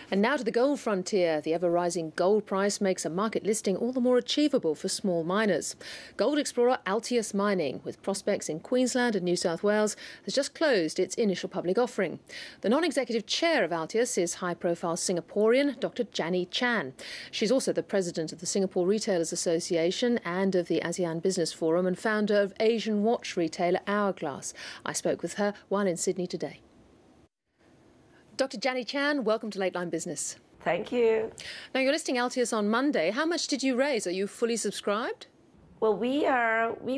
And now to the gold frontier. The ever-rising gold price makes a market listing all the more achievable for small miners. Gold explorer Altius Mining, with prospects in Queensland and New South Wales, has just closed its initial public offering. The non-executive chair of Altius is high-profile Singaporean Dr. Jannie Chan. She's also the president of the Singapore Retailers Association and of the ASEAN Business Forum and founder of Asian watch retailer Hourglass. I spoke with her while in Sydney today. Dr. Jannie Chan, welcome to Late Line Business. Thank you. Now, you're listing Altius on Monday. How much did you raise? Are you fully subscribed? Well, we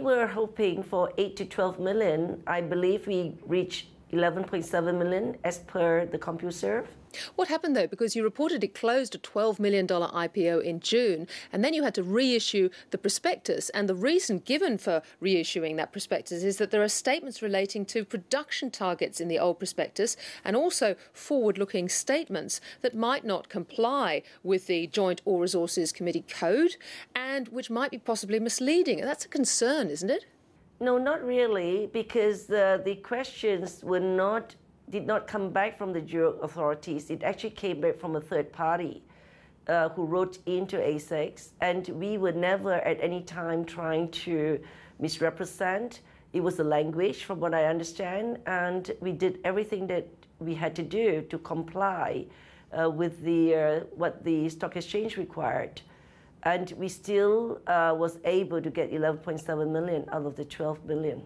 were hoping for 8 to 12 million. I believe we reached 11.7 million as per the CompuServe. What happened though? Because you reported it closed a $12 million IPO in June, and then you had to reissue the prospectus. And the reason given for reissuing that prospectus is that there are statements relating to production targets in the old prospectus and also forward-looking statements that might not comply with the Joint Ore Resources Committee code and which might be possibly misleading. That's a concern, isn't it? No, not really, because the questions did not come back from the geo authorities. It actually came back from a third party who wrote into ASX, and we were never at any time trying to misrepresent. It was the language, from what I understand, and we did everything that we had to do to comply with what the stock exchange required. And we still was able to get 11.7 million out of the 12 million.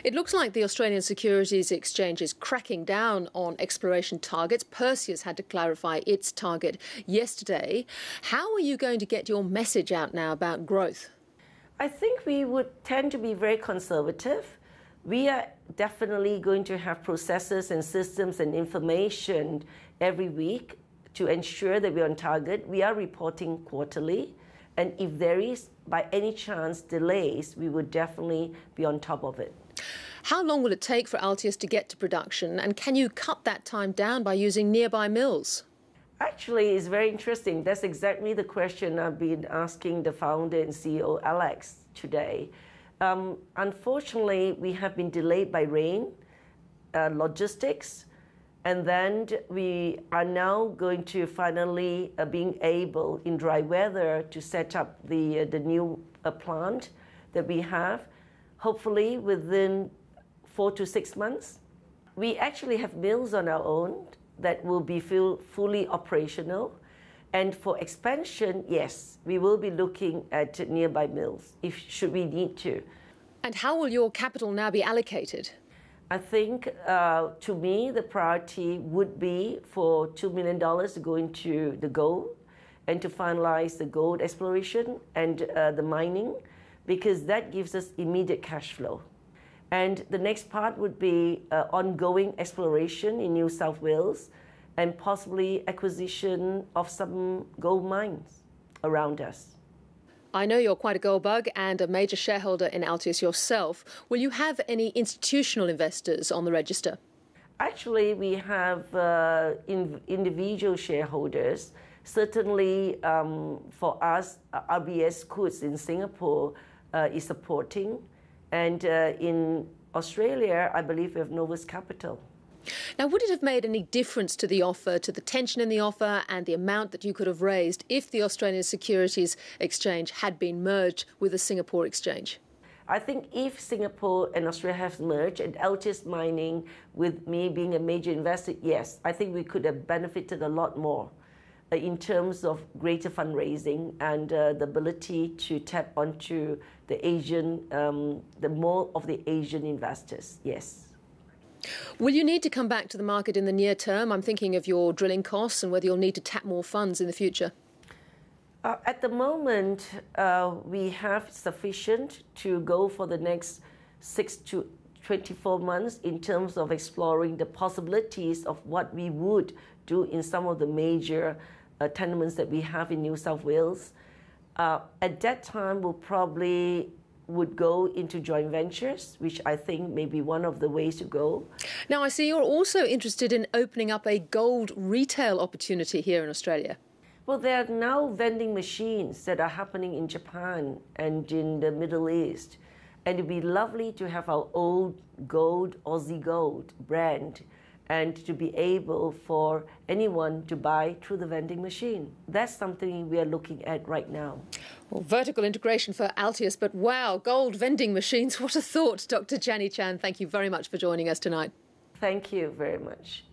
It looks like the Australian Securities Exchange is cracking down on exploration targets. Perseus had to clarify its target yesterday. How are you going to get your message out now about growth? I think we would tend to be very conservative. We are definitely going to have processes and systems and information every week to ensure that we're on target. We are reporting quarterly. And if there is, by any chance, delays, we would definitely be on top of it. How long will it take for Altius to get to production? And can you cut that time down by using nearby mills? Actually, it's very interesting. That's exactly the question I've been asking the founder and CEO, Alex, today. Unfortunately, we have been delayed by rain, logistics, and then we are now going to finally being able, in dry weather, to set up the new plant that we have, hopefully within 4 to 6 months. We actually have mills on our own that will be fully operational. And for expansion, yes, we will be looking at nearby mills, should we need to. And how will your capital now be allocated? I think, to me, the priority would be for $2 million to go into the gold and to finalize the gold exploration and the mining, because that gives us immediate cash flow. And the next part would be ongoing exploration in New South Wales and possibly acquisition of some gold mines around us. I know you're quite a gold bug and a major shareholder in Altius yourself. Will you have any institutional investors on the register? Actually, we have individual shareholders. Certainly, for us, RBS Coutts in Singapore is supporting. And in Australia, I believe we have Novus Capital. Now, would it have made any difference to the offer, to the tension in the offer and the amount that you could have raised if the Australian Securities Exchange had been merged with the Singapore Exchange? I think if Singapore and Australia have merged and Altius Mining, with me being a major investor, yes, I think we could have benefited a lot more in terms of greater fundraising and the ability to tap onto the more of the Asian investors, yes. Will you need to come back to the market in the near term? I'm thinking of your drilling costs and whether you'll need to tap more funds in the future. At the moment, we have sufficient to go for the next 6 to 24 months in terms of exploring the possibilities of what we would do in some of the major tenements that we have in New South Wales. At that time, we'll probably would go into joint ventures, which I think may be one of the ways to go. Now, I see you're also interested in opening up a gold retail opportunity here in Australia. Well, there are now vending machines that are happening in Japan and in the Middle East. And it'd be lovely to have our old gold, Aussie Gold brand and to be able for anyone to buy through the vending machine. That's something we are looking at right now. Well, vertical integration for Altius, but wow, gold vending machines, what a thought. Dr. Jannie Chan, thank you very much for joining us tonight. Thank you very much.